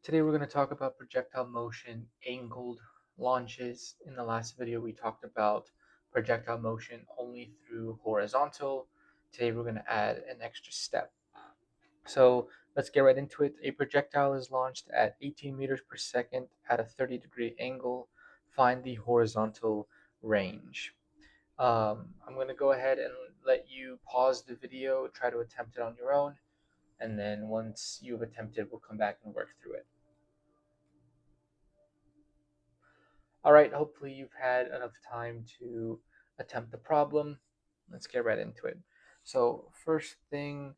Today we're going to talk about projectile motion, angled launches. In the last video we talked about projectile motion only through horizontal. Today we're going to add an extra step. So let's get right into it. A projectile is launched at 18 meters per second at a 30-degree angle. Find the horizontal range. I'm going to go ahead and let you pause the video, try to attempt it on your own, and then once you've attempted, we'll come back and work through it. All right, hopefully you've had enough time to attempt the problem. Let's get right into it. So first thing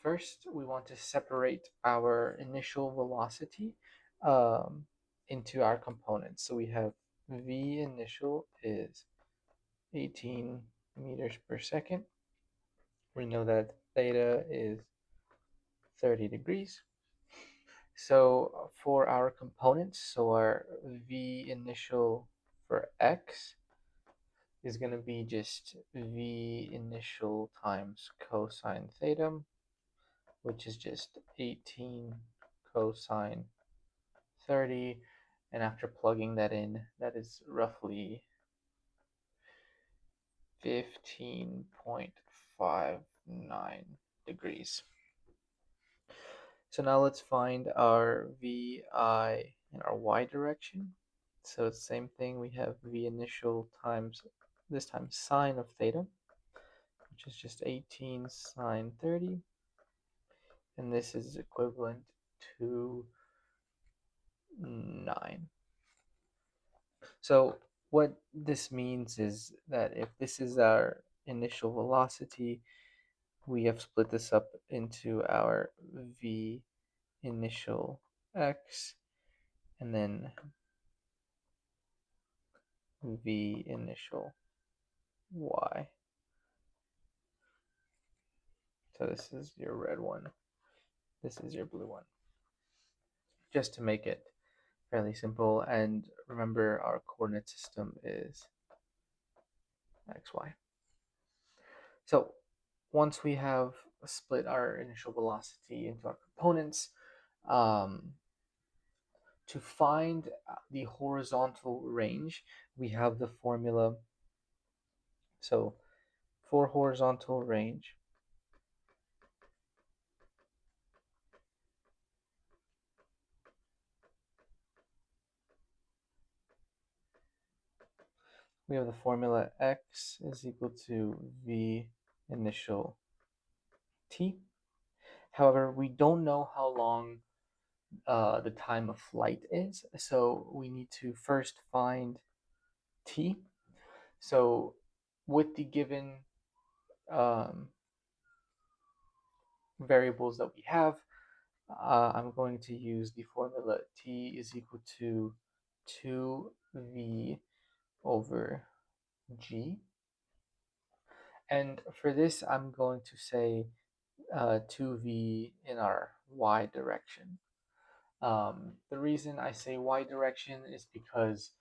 first, we want to separate our initial velocity into our components. So we have V initial is 18 meters per second. We know that theta is 30 degrees. So for our components, so our V initial for X is going to be just V initial times cosine theta, which is just 18 cosine 30. And after plugging that in, that is roughly 15.59 degrees. So now let's find our VI in our y direction. So it's the same thing. We have V initial times, this time sine of theta, which is just 18 sine 30. And this is equivalent to 9. So what this means is that if this is our initial velocity, we have split this up into our V initial x and then V initial y. So this is your red one. This is your blue one. Just to make it fairly simple, and remember our coordinate system is xy. So once we have split our initial velocity into our components, to find the horizontal range, we have the formula. So for horizontal range, we have the formula x is equal to v initial t. However, we don't know how long the time of flight is, so we need to first find t. So with the given variables that we have, I'm going to use the formula t is equal to 2v over g. And for this, I'm going to say 2v in our y direction. The reason I say y direction is because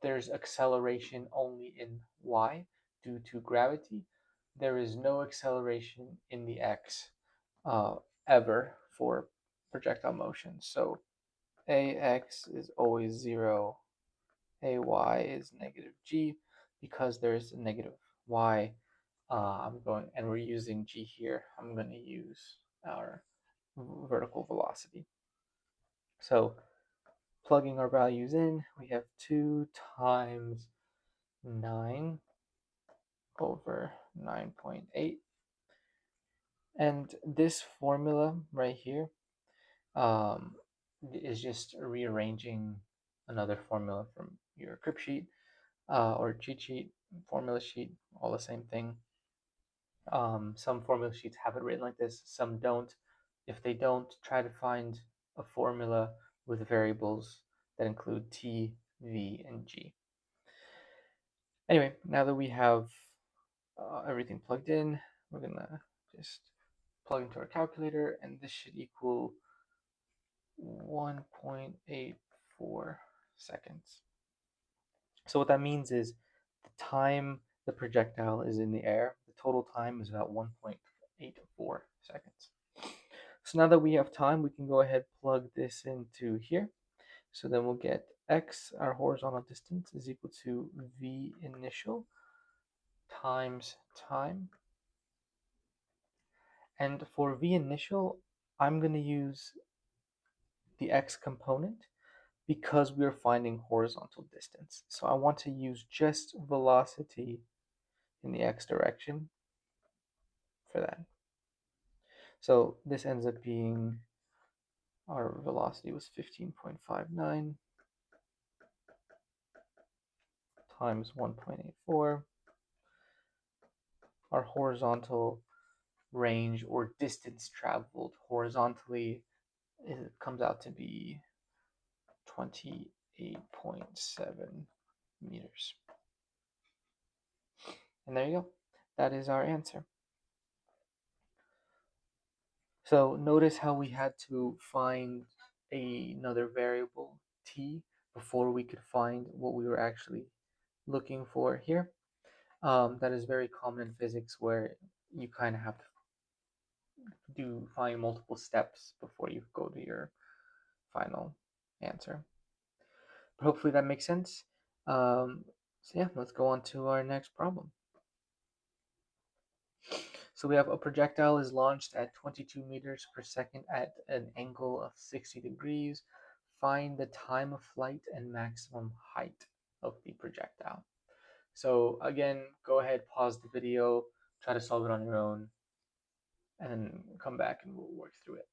there's acceleration only in y due to gravity. There is no acceleration in the x ever for projectile motion. So ax is always 0, ay is negative g. Because there's a negative y, and we're using g here, I'm going to use our vertical velocity. So plugging our values in, we have 2 times 9 over 9.8. And this formula right here is just rearranging another formula from your crib sheet or cheat sheet, formula sheet, all the same thing. Some formula sheets have it written like this, some don't. If they don't, try to find a formula with variables that include t, v, and g. Anyway, now that we have everything plugged in, we're gonna just plug into our calculator, and this should equal 1.84 seconds. So what that means is the time the projectile is in the air, the total time is about 1.84 seconds. So now that we have time, we can go ahead plug this into here. So then we'll get x, our horizontal distance, is equal to v initial times time. And for v initial, I'm going to use the x component because we're finding horizontal distance. So I want to use just velocity in the x direction for that. So this ends up being, our velocity was 15.59 times 1.84. Our horizontal range or distance traveled horizontally, it comes out to be 28.7 meters. And there you go. That is our answer. So notice how we had to find another variable, t, before we could find what we were actually looking for here. That is very common in physics, where you kind of have to find multiple steps before you go to your final answer. But hopefully that makes sense. So yeah, let's go on to our next problem. So we have a projectile is launched at 22 meters per second at an angle of 60 degrees. Find the time of flight and maximum height of the projectile. So again, go ahead, pause the video, try to solve it on your own, and then come back and we'll work through it.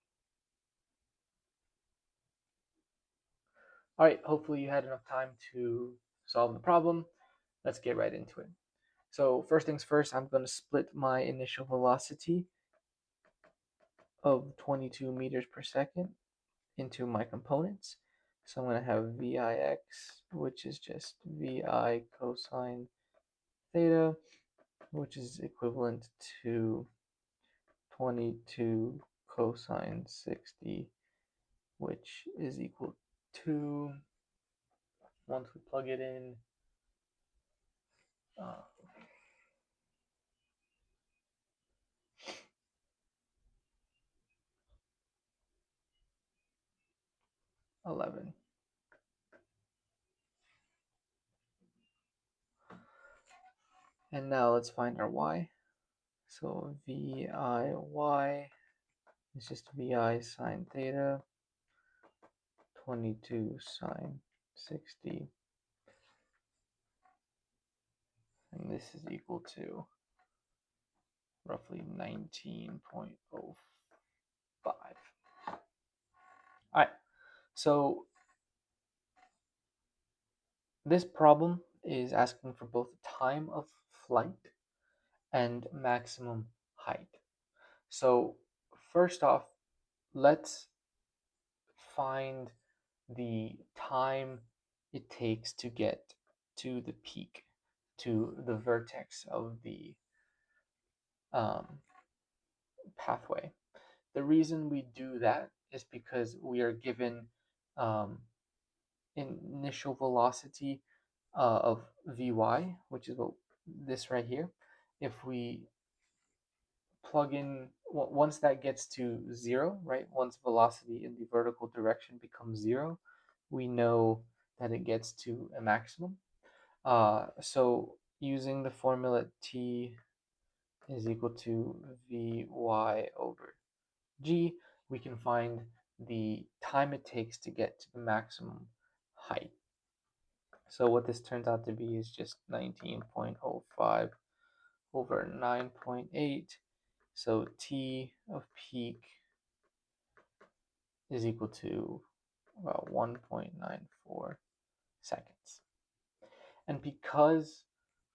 All right, hopefully you had enough time to solve the problem. Let's get right into it. So first things first, I'm going to split my initial velocity of 22 meters per second into my components. So I'm going to have Vix, which is just Vi cosine theta, which is equivalent to 22 cosine 60, which is equal to, once we plug it in, 11. And now let's find our y. So VIY is just VI sine theta, 22 sine 60, and this is equal to roughly 19.05. All right, so this problem is asking for both time of flight and maximum height. So first off, let's find the time it takes to get to the peak, to the vertex of the pathway. The reason we do that is because we are given um, initial velocity of Vy, which is what this right here. If we plug in, once that gets to 0, right, once velocity in the vertical direction becomes 0, we know that it gets to a maximum. So using the formula t is equal to Vy over g, we can find the time it takes to get to the maximum height. So what this turns out to be is just 19.05 over 9.8. So t of peak is equal to about 1.94 seconds. And because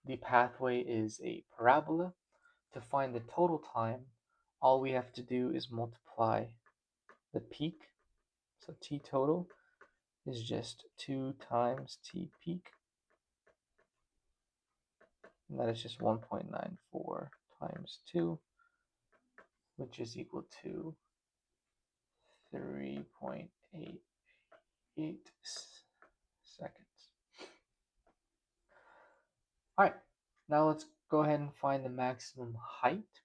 the pathway is a parabola, to find the total time, all we have to do is multiply the peak. So t total is just 2 times t peak, and that is just 1.94 times 2, which is equal to 3.88 seconds. All right, now let's go ahead and find the maximum height.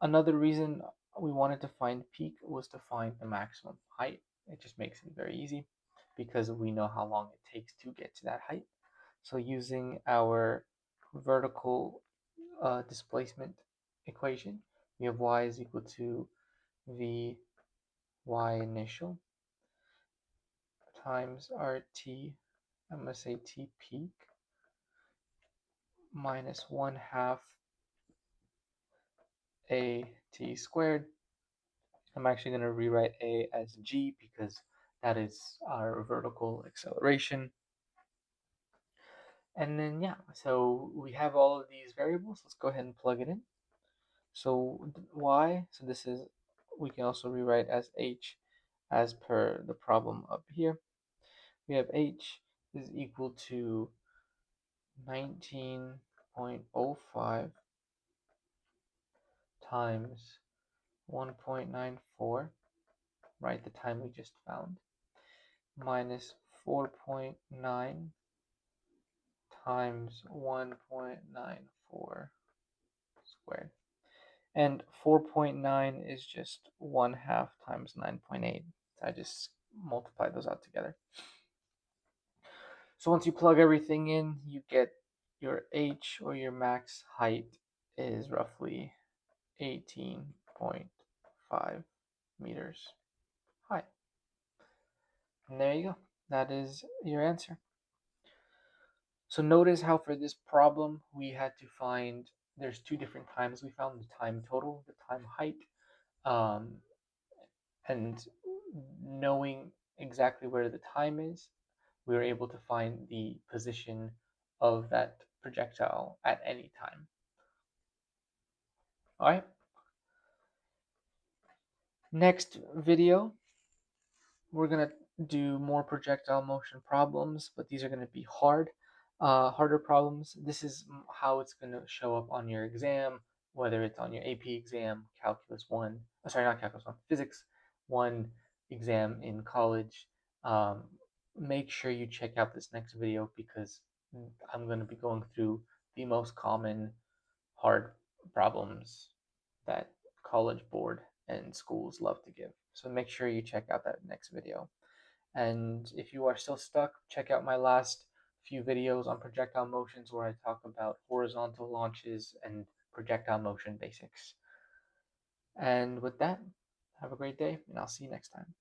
Another reason we wanted to find peak was to find the maximum height. It just makes it very easy because we know how long it takes to get to that height. So using our vertical displacement equation, we have y is equal to v y initial times our t, I'm going to say t peak, minus 1/2 a t squared. I'm actually going to rewrite a as g because that is our vertical acceleration. And then, yeah, so we have all of these variables. Let's go ahead and plug it in. So y, so this is, we can also rewrite as h as per the problem up here. We have h is equal to 19.05 times 1.94, right, the time we just found, minus 4.9 times 1.94 squared. And 4.9 is just 1/2 times 9.8. So I just multiplied those out together. So once you plug everything in, you get your h, or your max height, is roughly 18.5 meters high. And there you go. That is your answer. So notice how for this problem we had to find, there's two different times we found, the time total, the time height, um, and knowing exactly where the time is, we were able to find the position of that projectile at any time. All right. Next video, we're gonna do more projectile motion problems, but these are gonna be harder problems. This is how it's gonna show up on your exam, whether it's on your AP exam, Calculus 1, sorry, not Calculus 1, Physics 1 exam in college. Um, Make sure you check out this next video because I'm gonna be going through the most common hard problems that college board and schools love to give. So make sure you check out that next video. And if you are still stuck, check out my last few videos on projectile motions where I talk about horizontal launches and projectile motion basics. And with that, have a great day, and I'll see you next time.